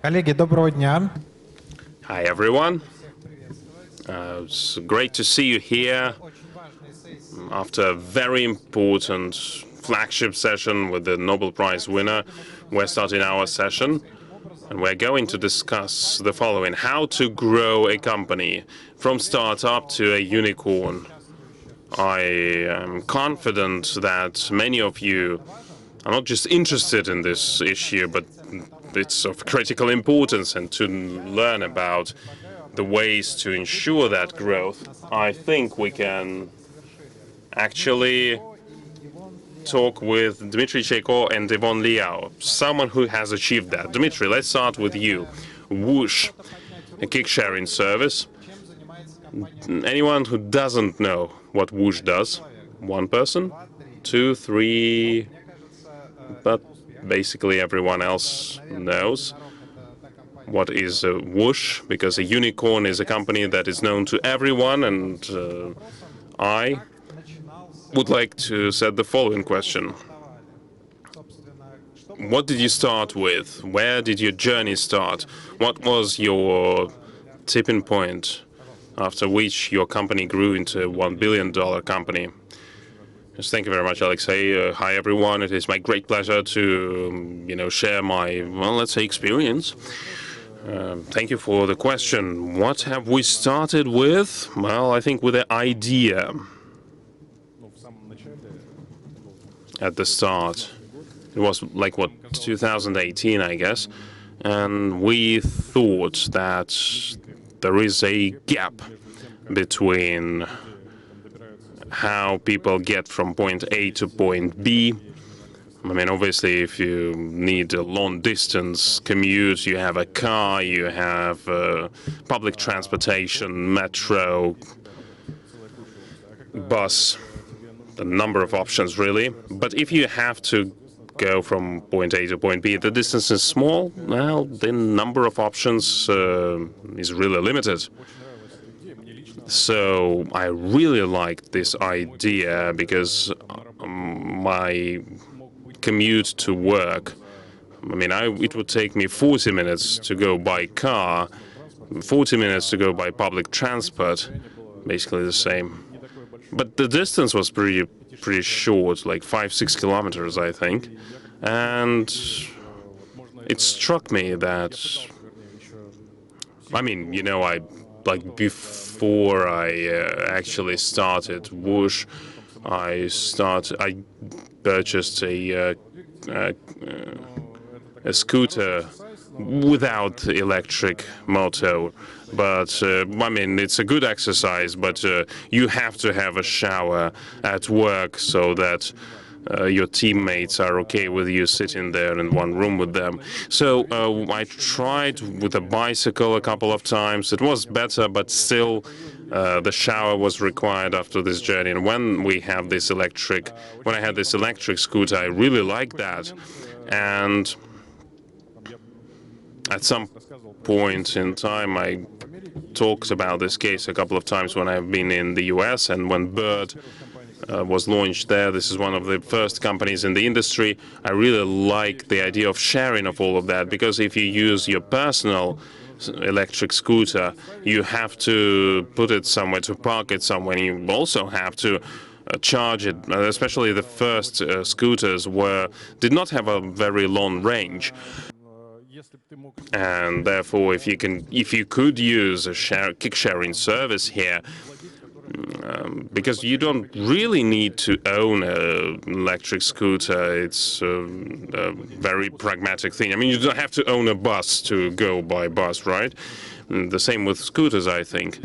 Коллеги, доброго дня. Hi, everyone. It's great to see you here after a very important flagship session with the Nobel Prize winner. We're starting our session, and we're going to discuss the following: how to grow a company from startup to a unicorn. I am confident that many of you are not just interested in this issue, but it's of critical importance, and to learn about the ways to ensure that growth. I think we can actually talk with Dmitrii Chuyko and Yvonne Liao, someone who has achieved that. Dmitrii, let's start with you. Whoosh, a kick sharing service. Anyone who doesn't know what Whoosh does? One person? Two, three? But basically everyone else knows what is a Whoosh, because a unicorn is a company that is known to everyone, and I would like to set the following question. What did you start with? Where did your journey start? What was your tipping point after which your company grew into a $1 billion company? Yes, thank you very much, Alexey. Hi, everyone. It is my great pleasure to, share my, well, let's say, experience. Thank you for the question. What have we started with? Well, I think with the idea at the start. It was like, 2018, I guess. And we thought that there is a gap between how people get from point A to point B. I mean, obviously, if you need a long-distance commute, you have a car, you have public transportation, metro, bus, the number of options, really. But if you have to go from point A to point B, the distance is small, well, the number of options is really limited. So I really liked this idea because my commute to work, I mean, it would take me 40 minutes to go by car, 40 minutes to go by public transport, basically the same. But the distance was pretty short, like 5-6 kilometers, I think. And it struck me that, I mean, before I actually started Whoosh, I purchased a scooter without electric motor. But I mean, it's a good exercise, but you have to have a shower at work so that your teammates are okay with you sitting there in one room with them. So I tried with a bicycle a couple of times. It was better, but still the shower was required after this journey. And when I had this electric scooter, I really liked that. And at some point in time, I talked about this case a couple of times when I've been in the US, and when Bird was launched there. This is one of the first companies in the industry. I really like the idea of sharing of all of that, because if you use your personal electric scooter, you have to put it somewhere, to park it somewhere. You also have to charge it, especially the first scooters did not have a very long range. And therefore, if you could use a kick sharing service here, because you don't really need to own an electric scooter. It's a very pragmatic thing. I mean, you don't have to own a bus to go by bus, right? The same with scooters, I think.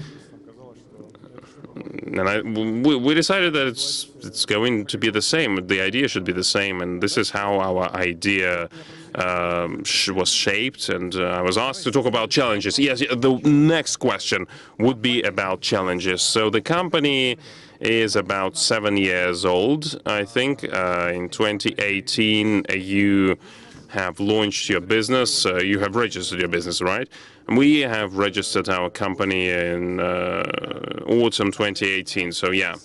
And we decided that it's going to be the same. The idea should be the same, and this is how our idea was shaped. And I was asked to talk about challenges. Yes, the next question would be about challenges. So the company is about 7 years old, I think. In 2018, you have launched your business. You have registered your business, right? And we have registered our company in autumn 2018. So yeah.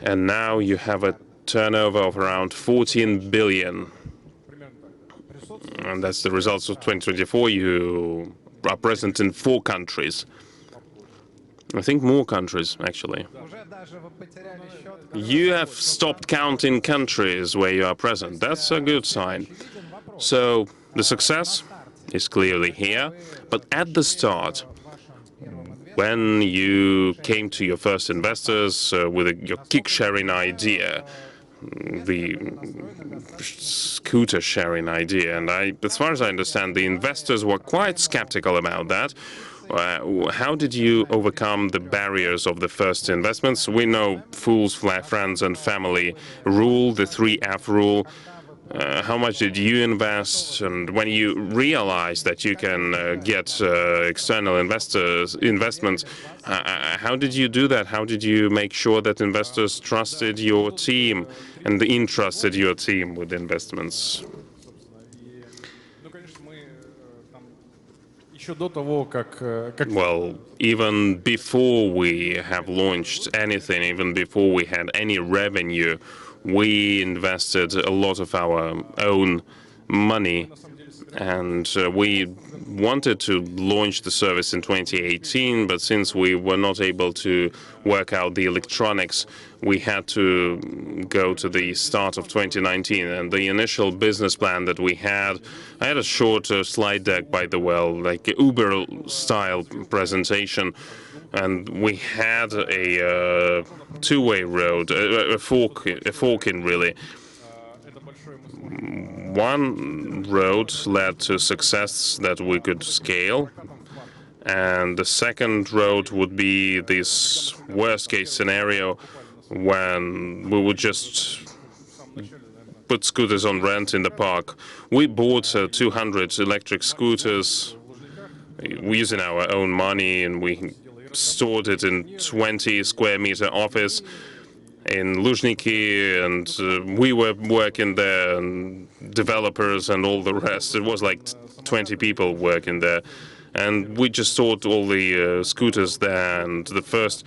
And now you have a turnover of around 14 billion. and that's the results of 2024. You are present in 4 countries. I think more countries, actually. You have stopped counting countries where you are present. That's a good sign. So the success is clearly here, but at the start, when you came to your first investors with your kick sharing idea, the scooter sharing idea, and as far as I understand, the investors were quite skeptical about that. How did you overcome the barriers of the first investments? We know fools, friends, and family rule, the 3F rule. How much did you invest? And when you realized that you can get external investments, how did you do that? How did you make sure that investors trusted your team and entrusted your team with investments? Well, even before we have launched anything, even before we had any revenue, we invested a lot of our own money, and we wanted to launch the service in 2018, but since we were not able to work out the electronics, we had to go to the start of 2019. And the initial business plan that we had, I had a short slide deck, by the way, like Uber-style presentation, and we had a two-way road, a forking really. One road led to success that we could scale, and the second road would be this worst-case scenario when we would just put scooters on rent in the park. We bought 200 electric scooters using our own money, and we stored it in 20 square meter office in Luzhniki, and we were working there, and developers and all the rest. It was like 20 people working there. And we just stored all the scooters there, and the first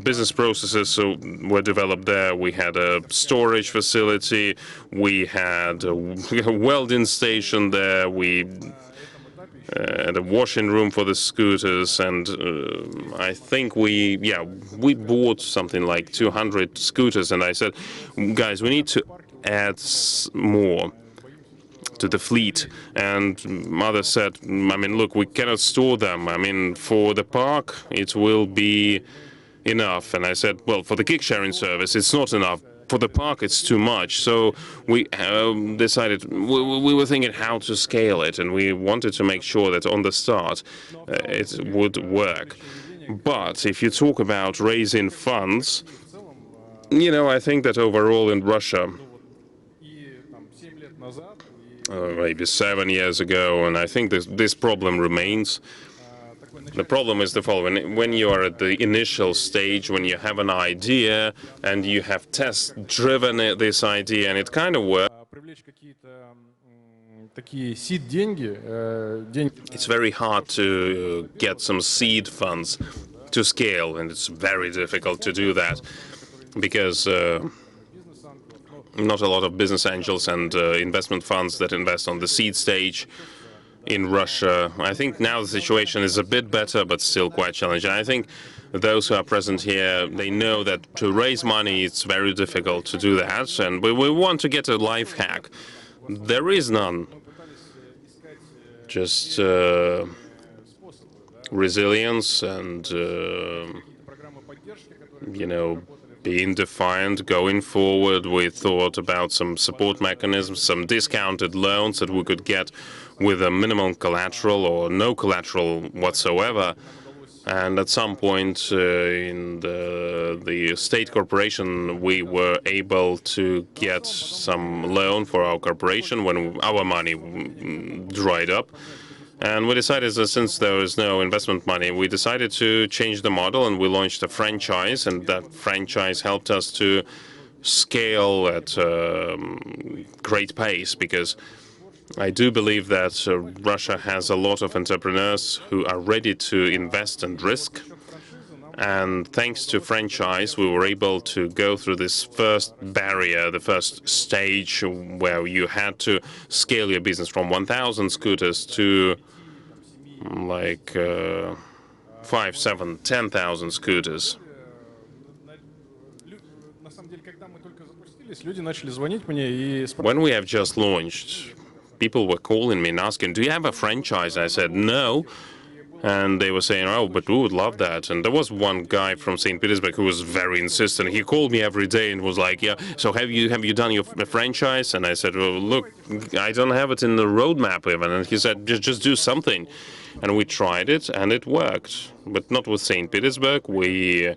business processes were developed there. We had a storage facility, we had a welding station there, we had a washing room for the scooters, and I think we bought something like 200 scooters, and I said, guys, we need to add more to the fleet. And mother said, I mean, look, we cannot store them. I mean, for the park, it will be enough. And I said, well, for the kick sharing service, it's not enough. For the park, it's too much. So we decided, we were thinking how to scale it, and we wanted to make sure that on the start it would work. But if you talk about raising funds, I think that overall in Russia, maybe 7 years ago, and I think this problem remains. The problem is the following: when you are at the initial stage, when you have an idea and you have test-driven this idea and it kind of works, it's very hard to get some seed funds to scale, and it's very difficult to do that because not a lot of business angels and investment funds that invest on the seed stage in Russia. I think now the situation is a bit better, but still quite challenging. I think those who are present here, they know that to raise money, it's very difficult to do that. And we want to get a life hack. There is none. Just resilience and, being defiant, going forward. We thought about some support mechanisms, some discounted loans that we could get with a minimum collateral or no collateral whatsoever. And at some point in the state corporation, we were able to get some loan for our corporation when our money dried up. And we decided that since there was no investment money, we decided to change the model, and we launched a franchise, and that franchise helped us to scale at great pace, because I do believe that Russia has a lot of entrepreneurs who are ready to invest and risk. And thanks to franchise, we were able to go through this first barrier, the first stage where you had to scale your business from 1,000 scooters to like 5, 7, 10,000 scooters. When we have just launched, people were calling me and asking, "Do you have a franchise?" I said, "No." And they were saying, "Oh, but we would love that." And there was one guy from St. Petersburg who was very insistent. He called me every day and was like, "Yeah, so have you done your franchise?" And I said, "Well, look, I don't have it in the roadmap even." And he said, "Just do something." And we tried it, and it worked, but not with St. Petersburg. We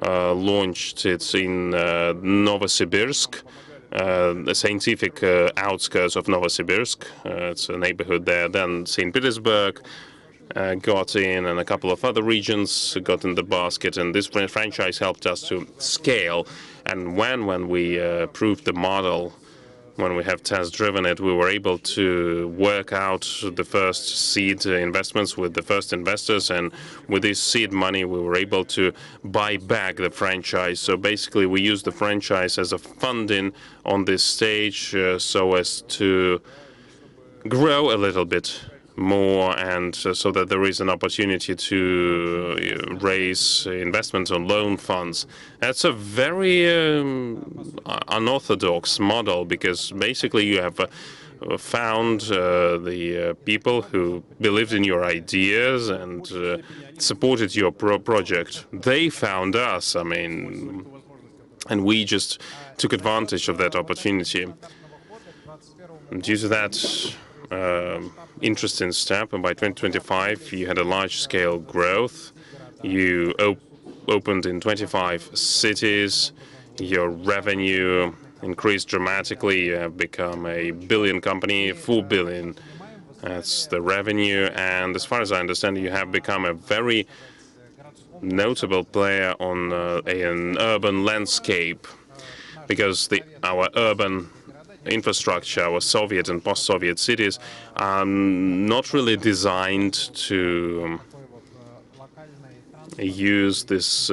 launched it in Novosibirsk, the scientific outskirts of Novosibirsk. It's a neighborhood there. Then St. Petersburg got in, and a couple of other regions got in the basket. And this franchise helped us to scale. And when we proved the model, when we have test-driven it, we were able to work out the first seed investments with the first investors, and with this seed money, we were able to buy back the franchise. So basically, we used the franchise as a funding on this stage, so as to grow a little bit more, and so that there is an opportunity to raise investment on loan funds. That's a very unorthodox model, because basically you have found the people who believed in your ideas and supported your project. They found us, I mean, and we just took advantage of that opportunity. Due to that interesting step, and by 2025 you had a large-scale growth. You opened in 25 cities. Your revenue increased dramatically. You have become a billion company, 4 billion. That's the revenue. And as far as I understand, you have become a very notable player on an urban landscape, because our urban infrastructure, our Soviet and post-Soviet cities, are not really designed to use this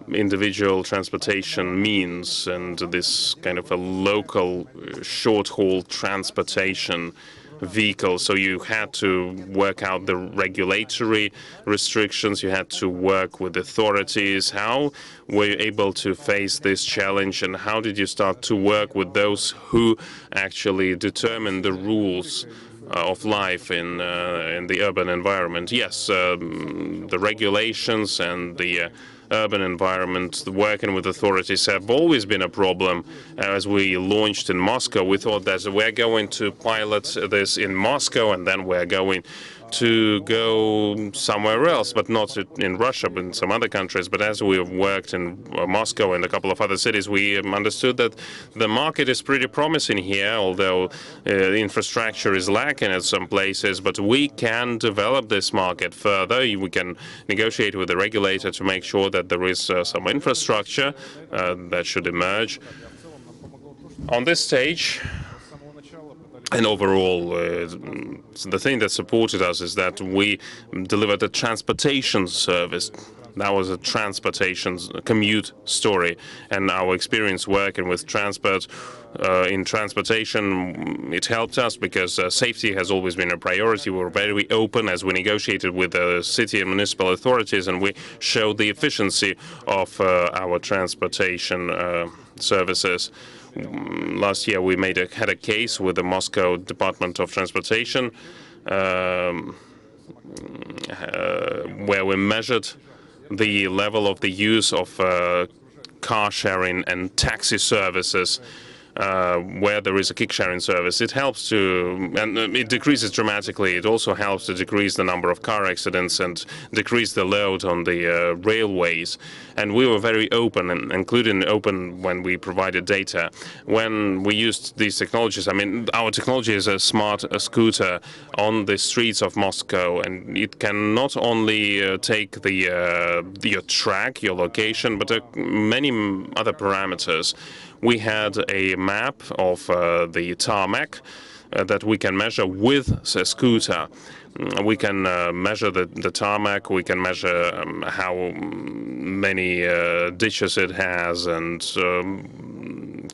individual transportation means and this kind of a local short-haul transportation vehicle. So you had to work out the regulatory restrictions, you had to work with authorities. How were you able to face this challenge, and how did you start to work with those who actually determine the rules of life in the urban environment? Yes, the regulations and the urban environment, working with authorities, have always been a problem. As we launched in Moscow, we thought that we're going to pilot this in Moscow, and then we're going to go somewhere else, but not in Russia, but in some other countries. But as we have worked in Moscow and a couple of other cities, we understood that the market is pretty promising here, although infrastructure is lacking at some places. But we can develop this market further. We can negotiate with the regulator to make sure that there is some infrastructure that should emerge. On this stage, and overall, the thing that supported us is that we delivered a transportation service. That was a transportation commute story, and our experience working with transport in transportation, it helped us because safety has always been a priority. We were very open as we negotiated with the city and municipal authorities, and we showed the efficiency of our transportation services. Last year, we had a case with the Moscow Department of Transportation, where we measured the level of the use of car sharing and taxi services. Where there is a kick-sharing service, it helps to, and it decreases dramatically. It also helps to decrease the number of car accidents and decrease the load on the railways. And we were very open, and including open when we provided data. When we used these technologies, I mean, our technology is a smart scooter on the streets of Moscow, and it can not only take your track, your location, but many other parameters. We had a map of the tarmac, that we can measure with a scooter. We can measure the tarmac, we can measure how many ditches it has and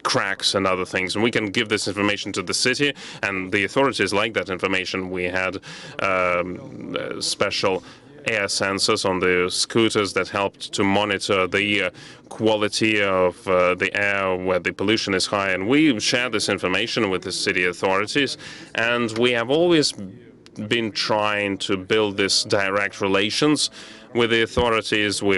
cracks and other things. And we can give this information to the city, and the authorities like that information. We had special air sensors on the scooters that helped to monitor the quality of the air where the pollution is high. And we share this information with the city authorities, and we have always been trying to build this direct relations with the authorities. We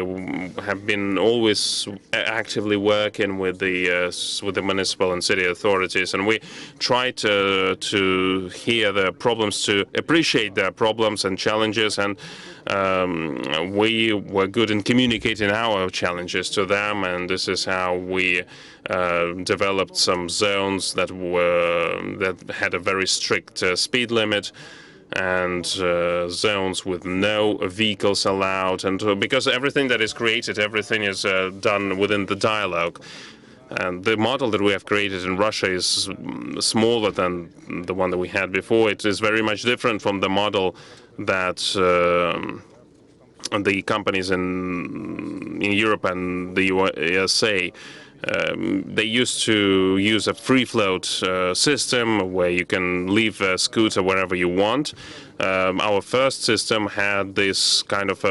have been always actively working with the municipal and city authorities, and we try to hear their problems, to appreciate their problems and challenges, and we were good in communicating our challenges to them, and this is how we developed some zones that had a very strict speed limit, and zones with no vehicles allowed. And because everything that is created, everything is done within the dialogue. And the model that we have created in Russia is smaller than the one that we had before. It is very much different from the model that the companies in Europe and the USA they used to use a free float system where you can leave a scooter wherever you want. Our first system had this kind of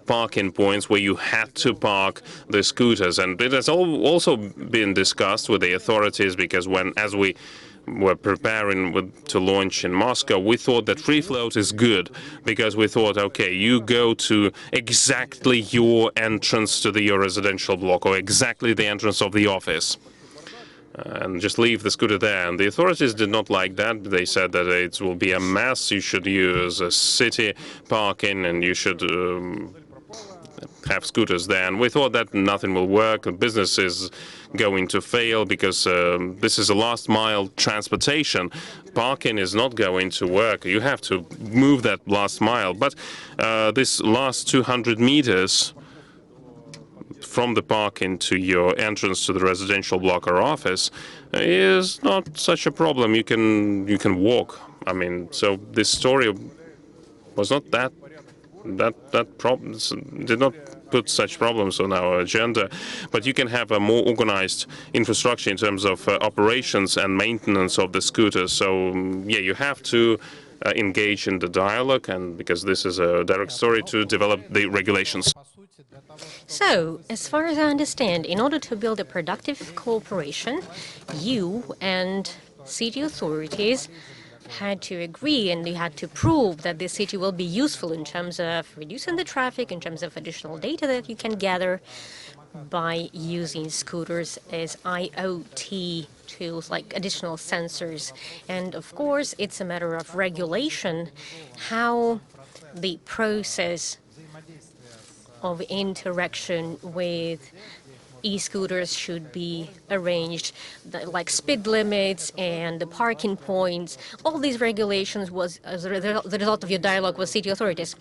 parking points where you had to park the scooters, and it has also been discussed with the authorities, because as we were preparing to launch in Moscow, we thought that free float is good, because we thought, okay, you go to exactly your entrance to your residential block, or exactly the entrance of the office, and just leave the scooter there. And the authorities did not like that. They said that it will be a mess. You should use a city parking, and you should have scooters there. And we thought that nothing will work. The business is going to fail, because this is a last mile transportation. Parking is not going to work. You have to move that last mile. But this last 200 meters from the parking to your entrance to the residential block or office is not such a problem. You can walk. I mean, so this story was not that problem, did not put such problems on our agenda, but you can have a more organized infrastructure in terms of operations and maintenance of the scooters. So yeah, you have to engage in the dialogue, and because this is a direct story, to develop the regulations. So, as far as I understand, in order to build a productive cooperation, you and city authorities had to agree, and you had to prove that the city will be useful in terms of reducing the traffic, in terms of additional data that you can gather by using scooters as IoT tools, like additional sensors. And of course, it's a matter of regulation, how the process of interaction with e-scooters should be arranged, like speed limits and the parking points. All these regulations was as a result of your dialogue with city authorities.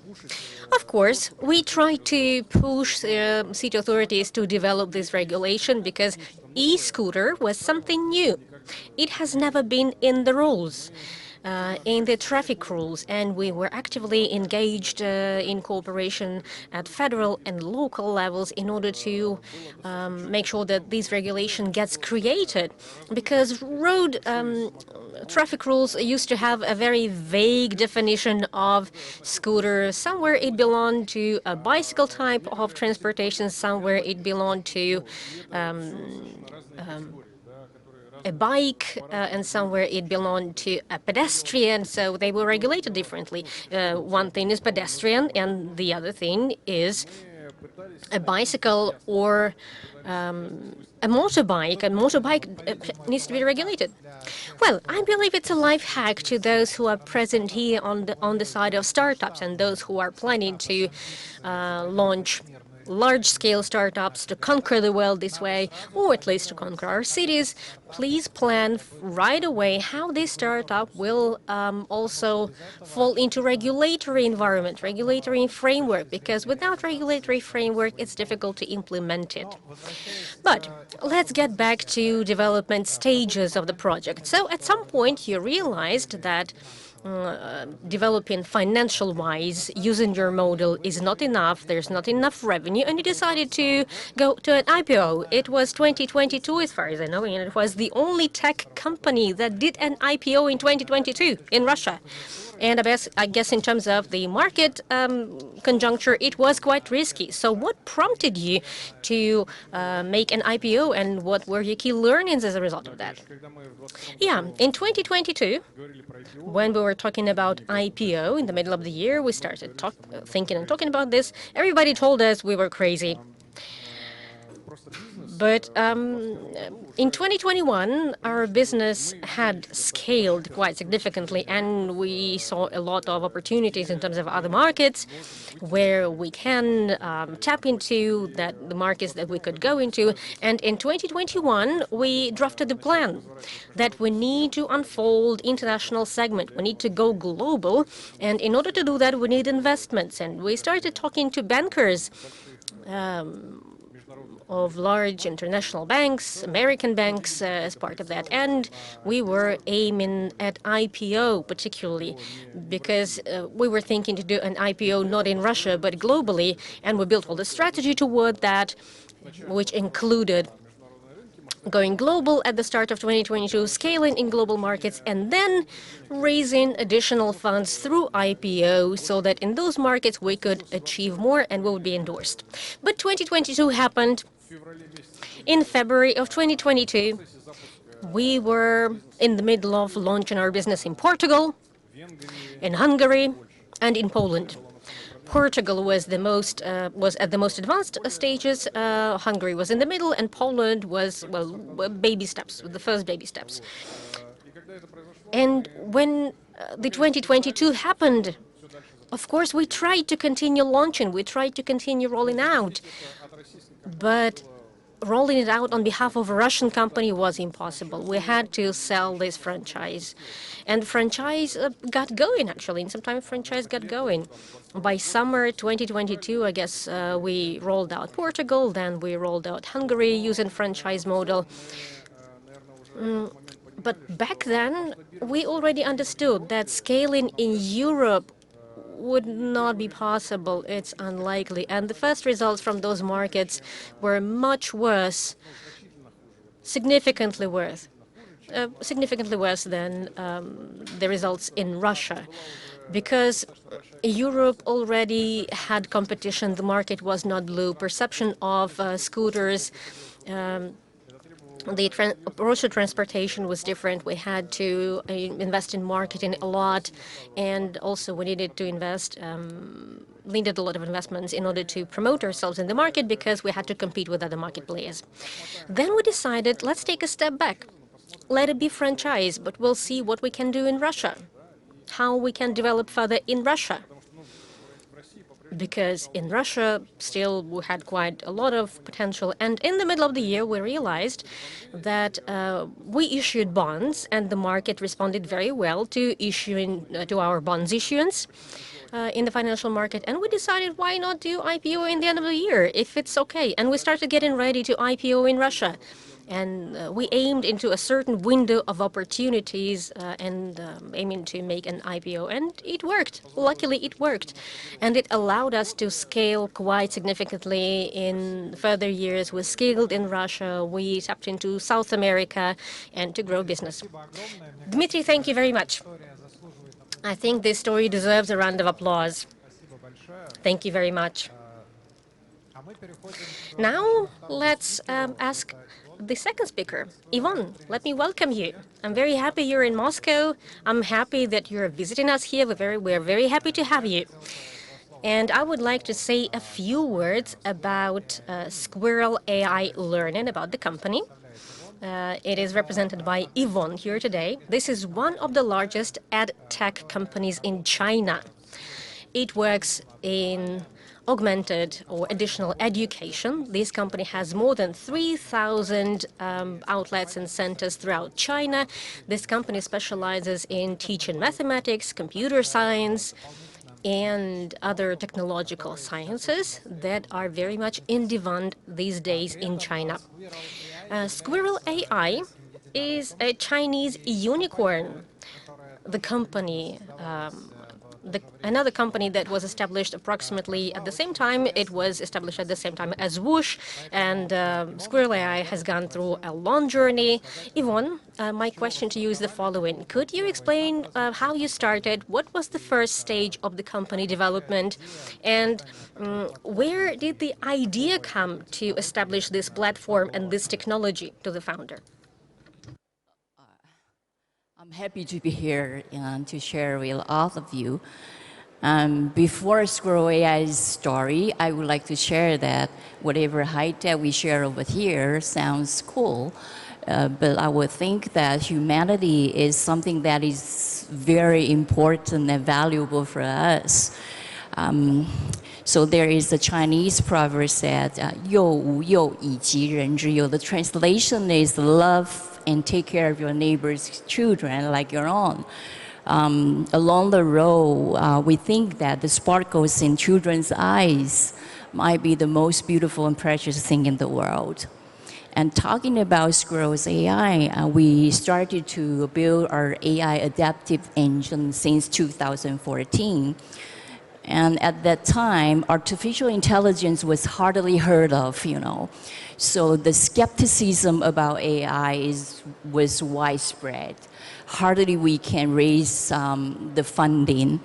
Of course, we try to push city authorities to develop this regulation, because e-scooter was something new. It has never been in the rules. In the traffic rules, and we were actively engaged in cooperation at federal and local levels in order to make sure that this regulation gets created, because road traffic rules used to have a very vague definition of scooter. Somewhere it belonged to a bicycle type of transportation, somewhere it belonged to a bike, and somewhere it belonged to a pedestrian, so they were regulated differently. One thing is pedestrian, and the other thing is a bicycle or a motorbike. A motorbike needs to be regulated. Well, I believe it's a life hack to those who are present here on the side of startups and those who are planning to launch large-scale startups to conquer the world this way, or at least to conquer our cities, please plan right away how this startup will also fall into regulatory environment, regulatory framework, because without regulatory framework, it's difficult to implement it. But let's get back to development stages of the project. So at some point, you realized that developing financial-wise using your model is not enough, there's not enough revenue, and you decided to go to an IPO. It was 2022, as far as I know, and it was the only tech company that did an IPO in 2022 in Russia. And I guess in terms of the market conjuncture, it was quite risky. So what prompted you to make an IPO, and what were your key learnings as a result of that? Yeah, in 2022, when we were talking about IPO in the middle of the year, we started thinking and talking about this. Everybody told us we were crazy. But in 2021, our business had scaled quite significantly, and we saw a lot of opportunities in terms of other markets where we can tap into the markets that we could go into. And in 2021, we drafted the plan that we need to unfold international segment. We need to go global, and in order to do that, we need investments. And we started talking to bankers of large international banks, American banks as part of that. And we were aiming at IPO particularly because we were thinking to do an IPO not in Russia but globally. And we built all the strategy toward that, which included going global at the start of 2022, scaling in global markets, and then raising additional funds through IPO so that in those markets we could achieve more and we would be endorsed. But 2022 happened. In February of 2022, we were in the middle of launching our business in Portugal, in Hungary, and in Poland. Portugal was at the most advanced stages. Hungary was in the middle, and Poland was baby steps, the first baby steps. And when the 2022 happened, of course, we tried to continue launching, we tried to continue rolling out, but rolling it out on behalf of a Russian company was impossible. We had to sell this franchise. And franchise got going, actually. And sometimes franchise got going. By summer 2022, I guess we rolled out Portugal, then we rolled out Hungary using franchise model. But back then, we already understood that scaling in Europe would not be possible. It's unlikely. And the first results from those markets were much worse, significantly worse than the results in Russia. Because Europe already had competition, the market was not blue. Perception of scooters, the Russia transportation was different. We had to invest in marketing a lot, and also we needed to needed a lot of investments in order to promote ourselves in the market because we had to compete with other market players. Then we decided, let's take a step back. Let it be franchise, but we'll see what we can do in Russia, how we can develop further in Russia. Because in Russia, still, we had quite a lot of potential. And in the middle of the year, we realized that we issued bonds, and the market responded very well to our bonds issuance in the financial market. And we decided, why not do IPO in the end of the year, if it's okay? And we started getting ready to IPO in Russia. And we aimed into a certain window of opportunities and aiming to make an IPO. And it worked. Luckily, it worked. And it allowed us to scale quite significantly in further years. We scaled in Russia. We tapped into South America and to grow business. Dmitrii, thank you very much. I think this story deserves a round of applause. Thank you very much. Now, let's ask the second speaker, Yvonne. Let me welcome you. I'm very happy you're in Moscow. I'm happy that you're visiting us here. We're very happy to have you. And I would like to say a few words about Squirrel AI Learning, about the company. It is represented by Yvonne here today. This is one of the largest ad tech companies in China. It works in augmented or additional education. This company has more than 3,000 outlets and centers throughout China. This company specializes in teaching mathematics, computer science, and other technological sciences that are very much in demand these days in China. Squirrel AI is a Chinese unicorn. The company another company that was established approximately at the same time. It was established at the same time as Whoosh, and Squirrel AI has gone through a long journey. Yvonne, my question to you is the following. Could you explain how you started? What was the first stage of the company development? And where did the idea come to establish this platform and this technology to the founder? I'm happy to be here and to share with all of you. Before Squirrel AI's story, I would like to share that whatever high tech we share over here sounds cool, but I would think that humanity is something that is very important and valuable for us. So there is a Chinese proverb said, 幼无幼以及人之幼. The translation is love and take care of your neighbor's children like your own. Along the road, we think that the sparkles in children's eyes might be the most beautiful and precious thing in the world. And talking about Squirrel's AI, we started to build our AI adaptive engine since 2014. And at that time, artificial intelligence was hardly heard of, you know. So the skepticism about AI was widespread. Hardly we can raise the funding.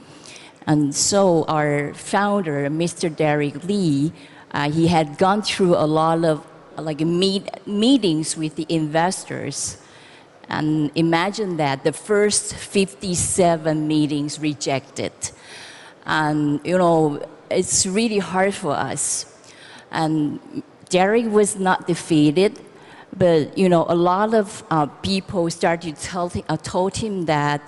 And so our founder, Mr. Derek Lee, he had gone through a lot of meetings with the investors. And imagine that the first 57 meetings rejected. And, you know, it's really hard for us. And Derek was not defeated, but, you know, a lot of people started told him that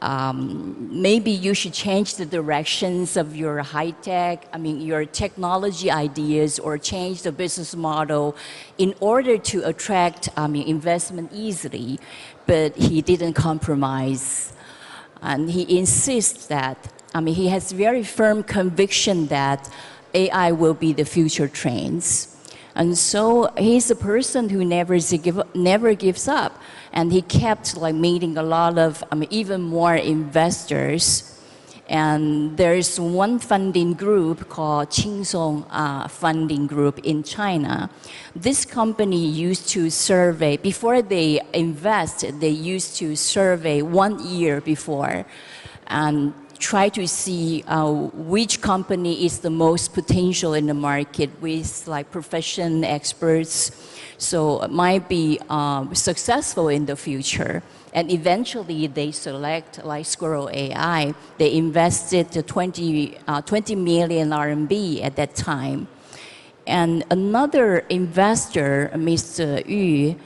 maybe you should change the directions of your your technology ideas, or change the business model in order to attract investment easily. But he didn't compromise. And he insists that, he has very firm conviction that AI will be the future trends. And so he's a person who never gives up. And he kept meeting a lot of even more investors. And there's one funding group called Qingsong Funding Group in China. This company used to survey, before they invest, they used to survey 1 year before and try to see which company is the most potential in the market with profession experts, so it might be successful in the future. And eventually they select Squirrel AI. They invested 20 million RMB at that time. And another investor, Mr. Yu,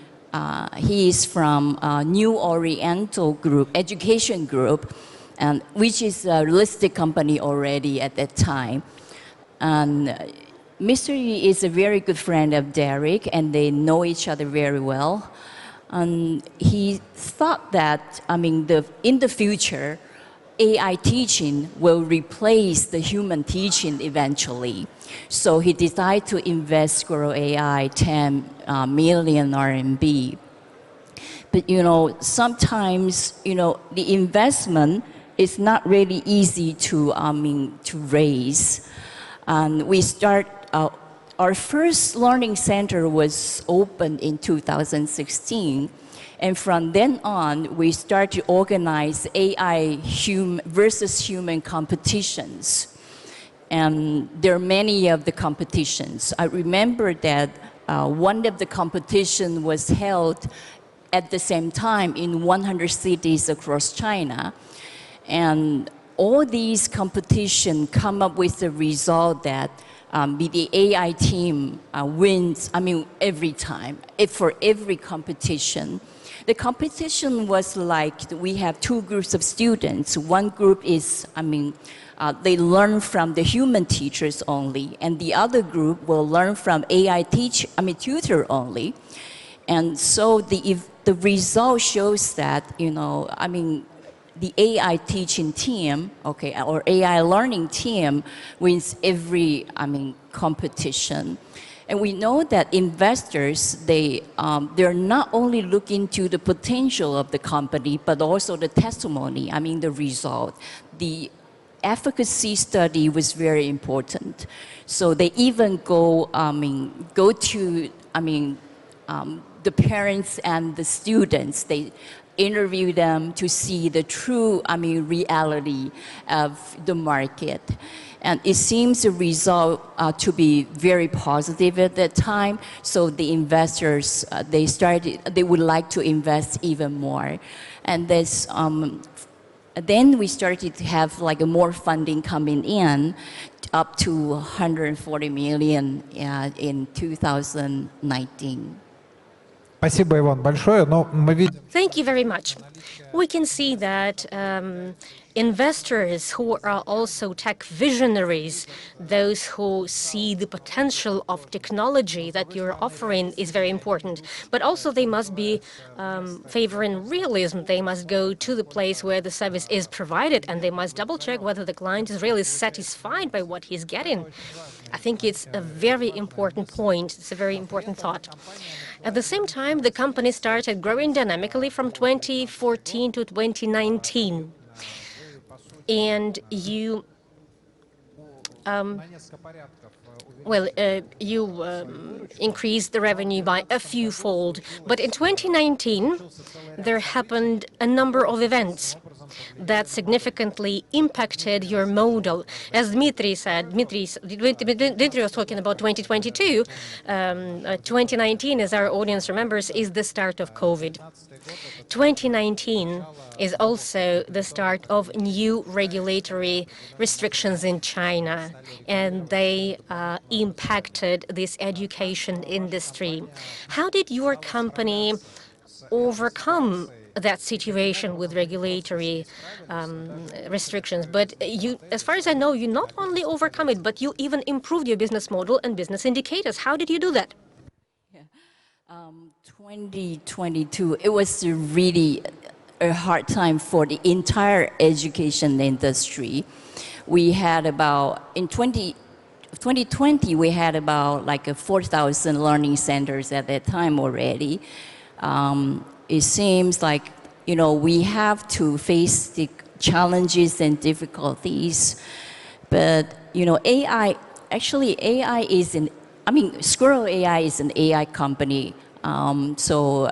he is from New Oriental Group, education group, which is a listed company already at that time. And Mr. Yu is a very good friend of Derek, and they know each other very well. And he thought that, in the future, AI teaching will replace the human teaching eventually. So he decided to invest Squirrel AI 10 million RMB. But, sometimes, the investment is not really easy to raise. And we start, our first learning center was opened in 2016. And from then on, we start to organize AI versus human competitions. And there are many of the competitions. I remember that one of the competition was held at the same time in 100 cities across China. And all these competitions come up with the result that the AI team wins, every time, for every competition. The competition was like we have two groups of students. One group is, they learn from the human teachers only, and the other group will learn from AI tutor only. And so the result shows that, the AI teaching team, okay, or AI learning team wins every, competition. And we know that investors, they're not only looking to the potential of the company, but also the testimony, the result. The efficacy study was very important. So they even go to, the parents and the students. They interview them to see the true, reality of the market. And it seems the result to be very positive at that time. So the investors, they would like to invest even more. And this, then we started to have like more funding coming in, up to 140 million in 2019. Спасибо, Иван, большое. Но мы видим... Thank you very much. We can see that investors who are also tech visionaries, those who see the potential of technology that you're offering is very important. But also they must be favoring realism. They must go to the place where the service is provided, and they must double check whether the client is really satisfied by what he's getting. I think it's a very important point. It's a very important thought. At the same time, the company started growing dynamically from 2014 to 2019. And you increased the revenue by a few fold. But in 2019, there happened a number of events that significantly impacted your model. As Dmitrii said, Dmitrii was talking about 2022. 2019, as our audience remembers, is the start of COVID. 2019 is also the start of new regulatory restrictions in China, and they impacted this education industry. How did your company overcome that situation with regulatory restrictions? But you, as far as I know, you not only overcome it, but you even improved your business model and business indicators. How did you do that? 2022, it was really a hard time for the entire education industry. We had about, in 2020, we had about like 4,000 learning centers at that time already. It seems like, we have to face the challenges and difficulties. But, AI is Squirrel AI is an AI company. So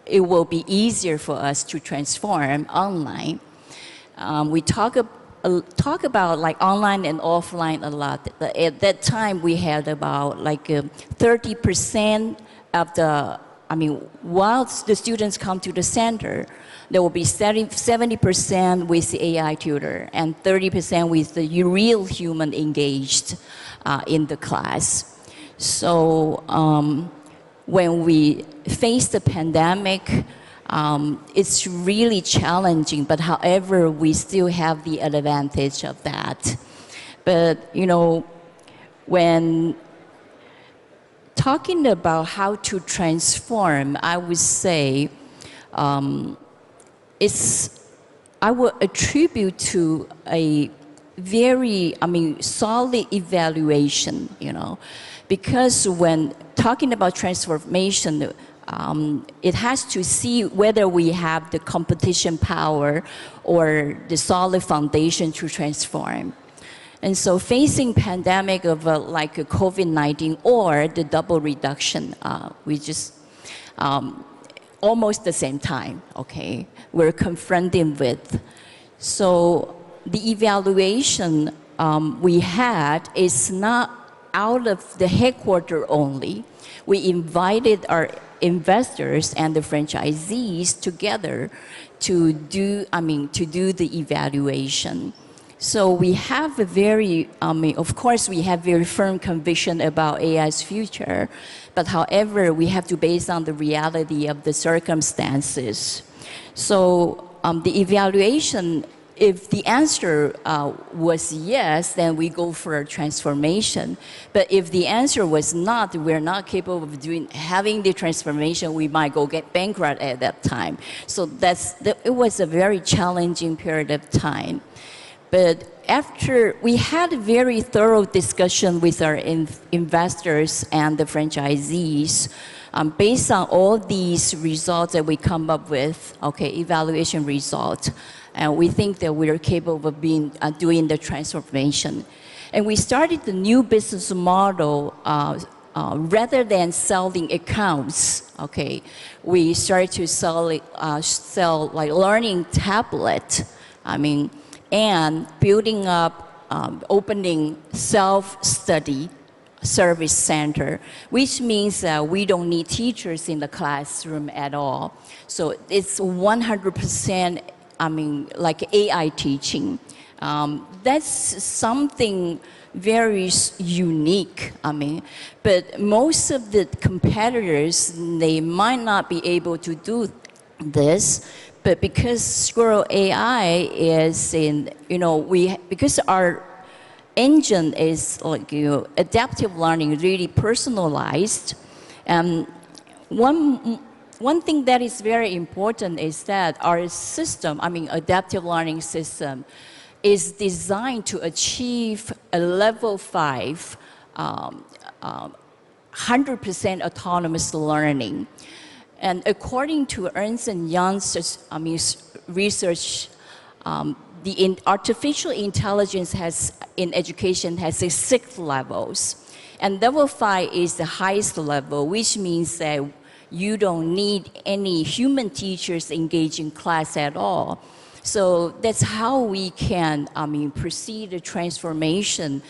it will be easier for us to transform online. We talk about like online and offline a lot. At that time, we had about like 30% of the, while the students come to the center, there will be 70% with the AI tutor and 30% with the real human engaged in the class. So when we face the pandemic, it's really challenging, but however, we still have the advantage of that. But, when talking about how to transform, I would say I would attribute to a very, solid evaluation, because when talking about transformation, it has to see whether we have the competition power or the solid foundation to transform. And so facing pandemic of like a COVID-19 or the double reduction, we just almost the same time, okay, we're confronting with. So the evaluation we had is not out of the headquarters only. We invited our investors and the franchisees together to do the evaluation. So we have a very, of course, we have very firm conviction about AI's future, but however, we have to base on the reality of the circumstances. So the evaluation, if the answer was yes, then we go for a transformation. But if the answer was not, we're not capable of having the transformation, we might go get bankrupt at that time. So it was a very challenging period of time. But after we had a very thorough discussion with our investors and the franchisees, based on all these results that we come up with, evaluation results, and we think that we are capable of doing the transformation. And we started the new business model rather than selling accounts. We started to sell like learning tablet. And building up, opening self-study service center, which means that we don't need teachers in the classroom at all. So it's 100%, like AI teaching. That's something very unique, but most of the competitors, they might not be able to do this. But because Squirrel AI is because our engine is like adaptive learning, really personalized. One thing that is very important is that our system, adaptive learning system, is designed to achieve a level 5, 100% autonomous learning. And according to Ernst & Young's research, the artificial intelligence in education has 6 levels. And level 5 is the highest level, which means that you don't need any human teachers engaged in class at all. So that's how we can proceed the transformation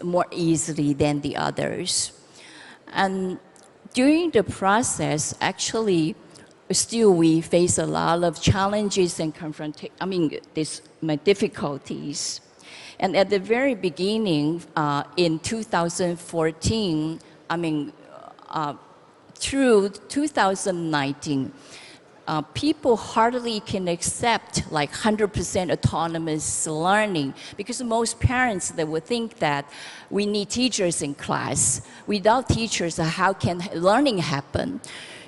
more easily than the others. And during the process, actually, still we face a lot of challenges and difficulties. And at the very beginning, in 2014, through 2019, people hardly can accept like 100% autonomous learning because most parents, they would think that we need teachers in class. Without teachers, how can learning happen?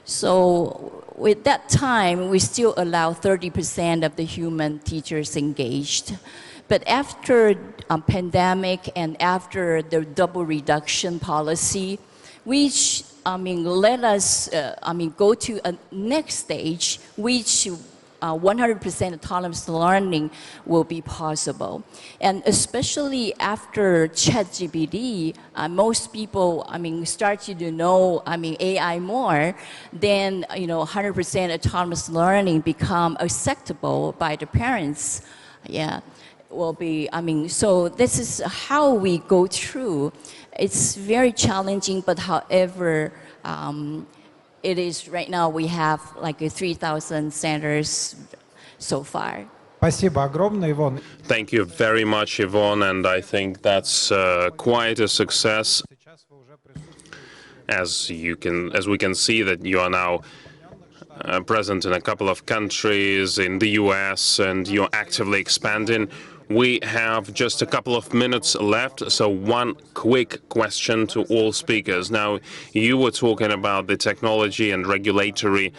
So with that time, we still allow 30% of the human teachers engaged. But after pandemic and after the double reduction policy, which let us go to a next stage, which 100% autonomous learning will be possible. And especially after ChatGPT, most people, started to know, AI more, then, 100% autonomous learning become acceptable by the parents. Yeah, will be, so this is how we go through. It's very challenging, but however, it is right now we have like 3,000 centers so far. Спасибо огромное, Yvonne. Thank you very much, Yvonne, and I think that's quite a success. As we can see that you are now present in a couple of countries in the US and you're actively expanding. We have just a couple of minutes left, so one quick question to all speakers. Now, you were talking about the technology and regulatory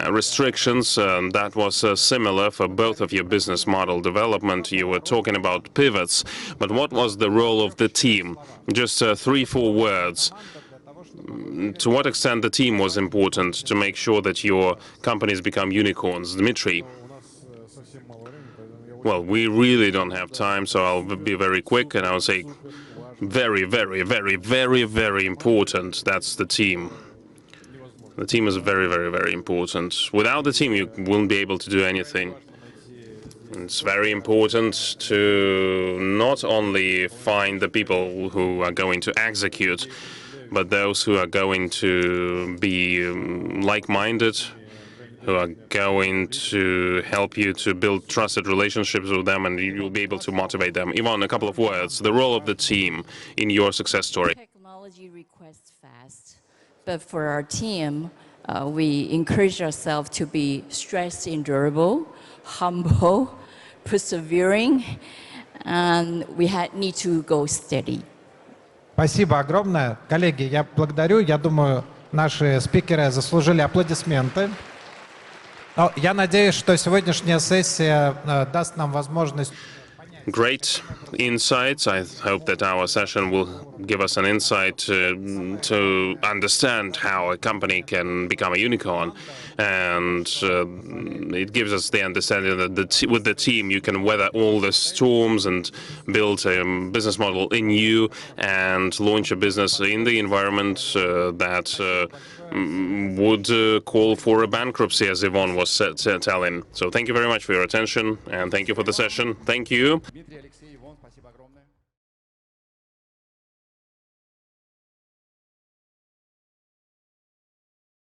restrictions. That was similar for both of your business model development. You were talking about pivots, but what was the role of the team? Just 3-4 words. To what extent the team was important to make sure that your companies become unicorns? Dmitrii. Well, we really don't have time, so I'll be very quick, and I'll say very, very, very, very, very important. That's the team. The team is very, very, very important. Without the team, you won't be able to do anything. It's very important to not only find the people who are going to execute, but those who are going to be like-minded who are going to help you to build trusted relationships with them, and you'll be able to motivate them. Yvonne, a couple of words. The role of the team in your success story. Technology requests fast, but for our team, we encourage ourselves to be stress endurable, humble, persevering, and we need to go steady. Спасибо огромное. Коллеги, я благодарю. Я думаю, наши спикеры заслужили аплодисменты. Но я надеюсь, что сегодняшняя сессия даст нам возможность... Great insights. I hope that our session will give us an insight to understand how a company can become a unicorn. And it gives us the understanding that with the team you can weather all the storms and build a business model in you and launch a business in the environment that would call for a bankruptcy, as Yvonne was telling. So thank you very much for your attention, and thank you for the session. Thank you.